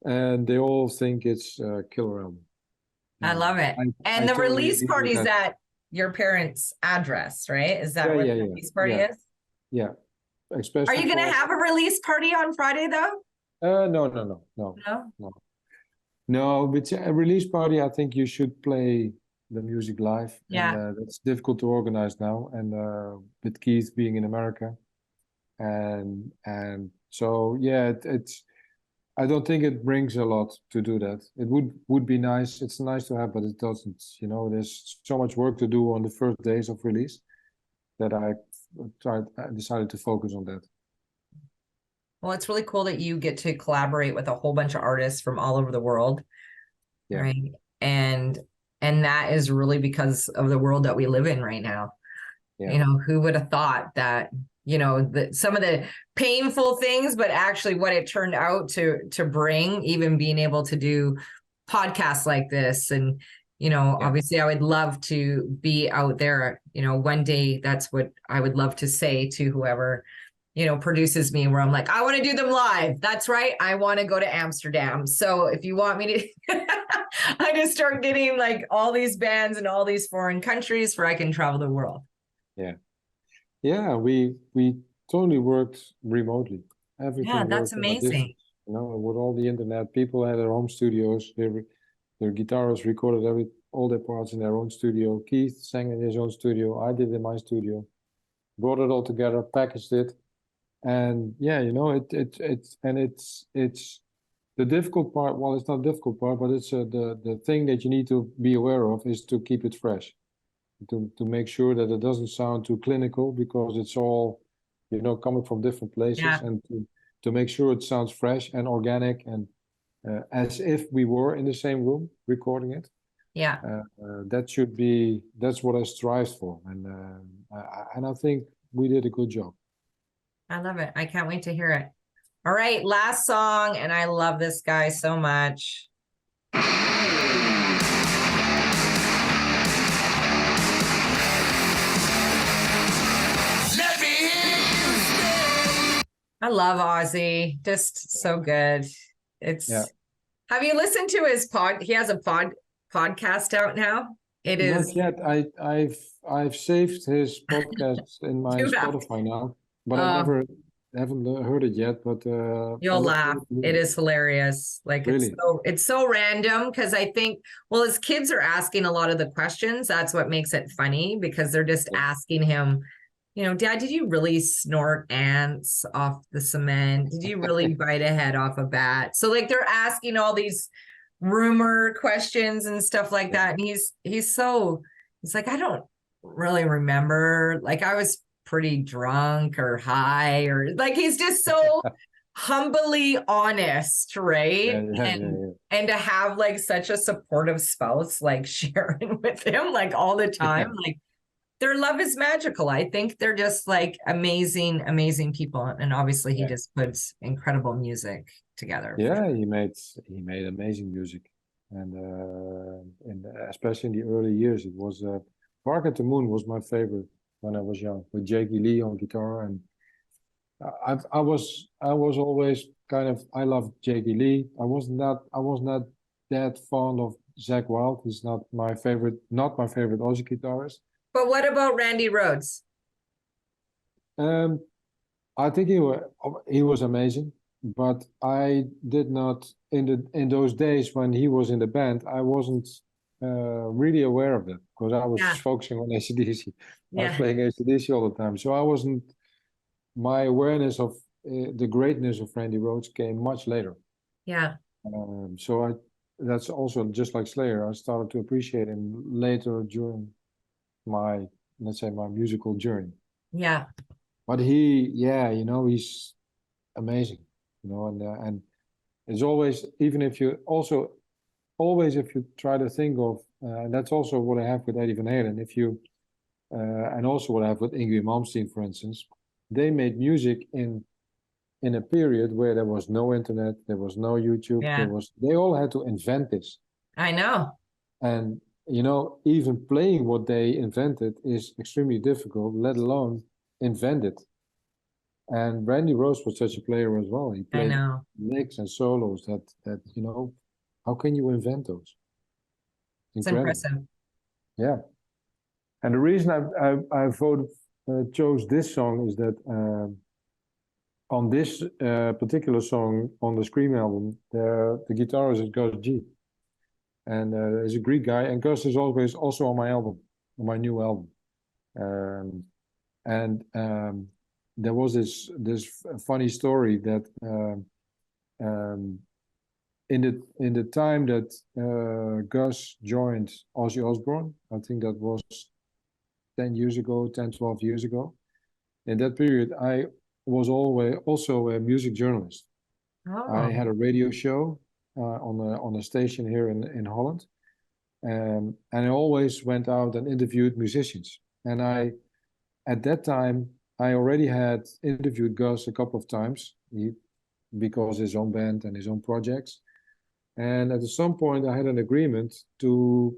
and they all think it's a killer album. I love it. And I the totally release agree party with is that. at your parents' address, right? Is that Yeah, where yeah, the yeah, release party yeah. is? Yeah, especially. Are you going to have a release party on Friday though? No. No. No, but a release party, I think you should play the music live, Yeah. and that's difficult to organize now. And with Keith being in America, and so yeah, it's. I don't think it brings a lot to do that. It would be nice. It's nice to have, but it doesn't. You know, there's so much work to do on the first days of release that I decided to focus on that. Well, it's really cool that you get to collaborate with a whole bunch of artists from all over the world. Yeah. Right. And that is really because of the world that we live in right now. Yeah. You know, who would have thought that, you know, some of the painful things, but actually what it turned out to bring, even being able to do podcasts like this. And, you know, obviously I would love to be out there, you know, one day. That's what I would love to say to whoever, you know, produces me, where I'm like, I want to do them live. That's right. I want to go to Amsterdam. So if you want me to, I just start getting like all these bands in all these foreign countries where I can travel the world. Yeah. Yeah, we totally worked remotely. Everything Yeah, that's worked at a distance, amazing. you know, with all the internet, people had their home studios. Their guitarists recorded all their parts in their own studio. Keith sang in his own studio. I did in my studio. Brought it all together, packaged it, and yeah, you know, it's the difficult part. Well, it's not the difficult part, but it's the thing that you need to be aware of is to keep it fresh. To make sure that it doesn't sound too clinical, because it's all, you know, coming from different places, and to make sure it sounds fresh and organic, and as if we were in the same room recording it. Yeah. That's what I strive for, and I think we did a good job. I love it. I can't wait to hear it. All right, last song, and I love this guy so much. I love Ozzy. Just so good. Have you listened to his he has a podcast out now. It is. Not yet. I've saved his podcast in my Spotify now, but I haven't heard it yet. But you'll laugh. It is hilarious. Like, really? It's so random, because I think, well, his kids are asking a lot of the questions. That's what makes it funny, because they're just asking him, you know, Dad, did you really snort ants off the cement? Did you really bite a head off a bat? So like, they're asking all these rumor questions and stuff like that. And he's like, I don't really remember. Like, I was pretty drunk or high, or like, he's just so humbly honest, right? And to have like such a supportive spouse, like sharing with him like all the time, like, their love is magical. I think they're just like amazing, amazing people. And obviously he just puts incredible music together. Yeah, he made amazing music. And especially in the early years, it was Bark at the Moon was my favorite when I was young, with Jakey Lee on guitar. And I was always kind of, I loved Jakey Lee. I was not that fond of Zakk Wylde. He's not my favorite Aussie guitarist. But what about Randy Rhoads? I think he was amazing, but I did not in those days when he was in the band. I wasn't really aware of that, because I was focusing on AC/DC. I was playing AC/DC all the time, so I wasn't. My awareness of the greatness of Randy Rhoads came much later. Yeah. So that's also just like Slayer. I started to appreciate him later during my musical journey. Yeah. But you know, he's amazing, you know, and it's always, even if you try to think of And that's also what I have with Eddie Van Halen. If you and also what I have with Ingrid Malmsteen, for instance, they made music in a period where there was no internet, there was no YouTube, Yeah. they all had to invent this. I know. And even playing what they invented is extremely difficult, let alone invent it. And Randy Rhoads was such a player as well. He I played know. licks and solos that how can you invent those? It's Incredible. impressive. Yeah. And the reason I chose this song is that on this particular song on the Scream album, the guitarist is Gus G. And he's a Greek guy, and Gus is always also on my album, on my new album. There was this funny story that in the time that Gus joined Ozzy Osbourne, I think that was 10 years ago, 10, 12 years ago. In that period, I was always also a music journalist. Oh. I had a radio show on a station here in Holland. And I always went out and interviewed musicians. And at that time, I already had interviewed Gus a couple of times because his own band and his own projects. And at some point, I had an agreement to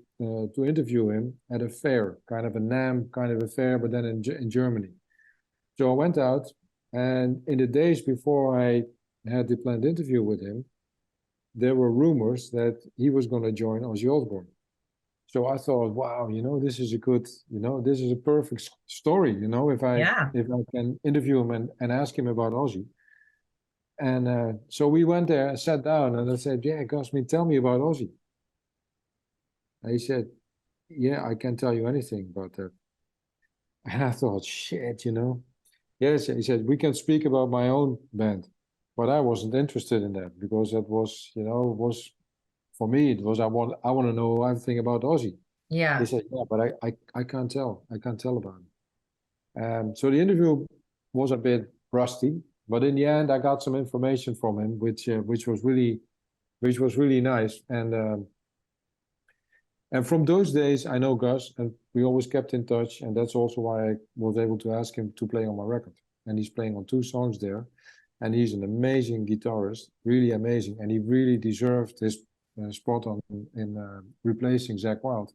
interview him at a fair, kind of a NAMM kind of a fair, but then in Germany. So I went out, and in the days before I had the planned interview with him, there were rumors that he was going to join Ozzy Osbourne. So I thought, wow, this is a good, this is a perfect story, if I can interview him and ask him about Ozzy. And so we went there and sat down, and I said, yeah, Gus, tell me about Ozzy. And he said, yeah, I can't tell you anything about that. And I thought, shit, Yes, he said, we can speak about my own band. But I wasn't interested in that because that was, for me, it was, I want to know everything about Ozzy. Yeah. He said, yeah, but I can't tell. I can't tell about it. So the interview was a bit rusty, but in the end, I got some information from him, which was really nice. And from those days, I know Gus, and we always kept in touch, and that's also why I was able to ask him to play on my record. And he's playing on 2 songs there, and he's an amazing guitarist, really amazing, and he really deserved his spot in replacing Zakk Wylde,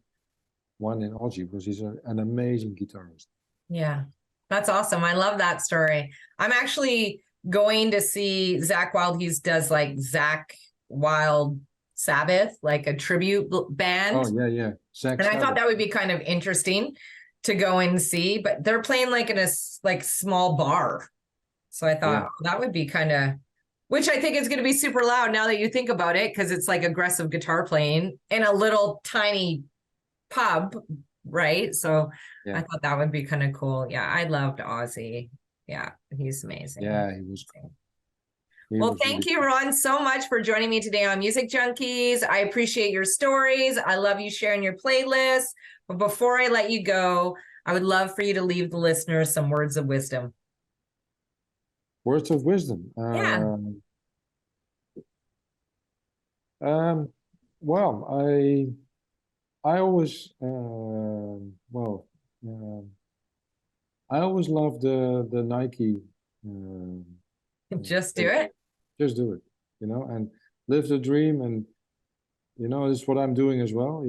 one in Ozzy, because he's an amazing guitarist. Yeah, that's awesome. I love that story. I'm actually going to see Zakk Wylde. He does like Zakk Wylde Sabbath, like a tribute band. Oh, yeah. And I thought that would be kind of interesting to go and see, but they're playing like in a small bar. So I thought that would be kind of, which I think is going to be super loud now that you think about it, because it's like aggressive guitar playing in a little tiny pub, right? So I thought that would be kind of cool. Yeah, I loved Ozzy. Yeah, he's amazing. Yeah, he was cool. Well, thank you, Ron, so much for joining me today on Music Junkies. I appreciate your stories. I love you sharing your playlist. But before I let you go, I would love for you to leave the listeners some words of wisdom. Words of wisdom. Yeah. Well, I always I always loved the Nike. Just do it. Just do it, and live the dream. And this is what I'm doing as well.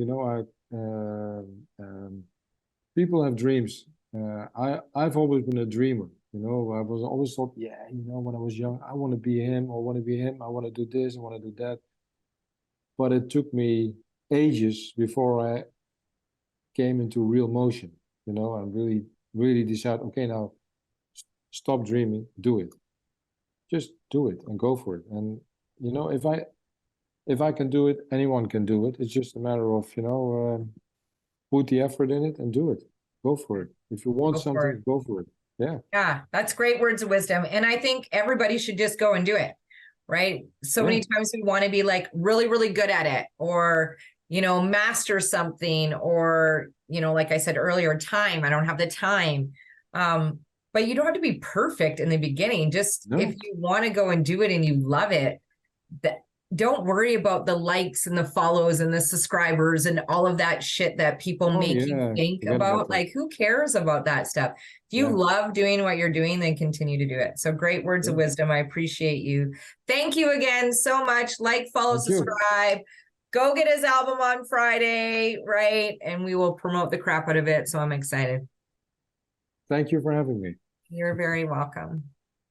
People have dreams. I've always been a dreamer. I was always thought, when I was young, I want to be him, or want to be him. I want to do this, I want to do that. But it took me ages before I came into real motion, and really decide, okay, now stop dreaming, do it. Just do it and go for it. And, if I can do it, anyone can do it. It's just a matter of, put the effort in it and do it. Go for it. If you want something, go for it. Yeah. Yeah. That's great words of wisdom. And I think everybody should just go and do it. Right. So many times we want to be like really, really good at it, or, master something, or, like I said earlier, time. I don't have the time. But you don't have to be perfect in the beginning. Just if you want to go and do it and you love it, don't worry about the likes and the follows and the subscribers and all of that shit that people make you think forget about. that. Like, who cares about that stuff? If you love doing what you're doing, then continue to do it. So great words of wisdom. I appreciate you. Thank you again so much. Like, follow, subscribe. Go get his album on Friday, right? And we will promote the crap out of it. So I'm excited. Thank you for having me. You're very welcome.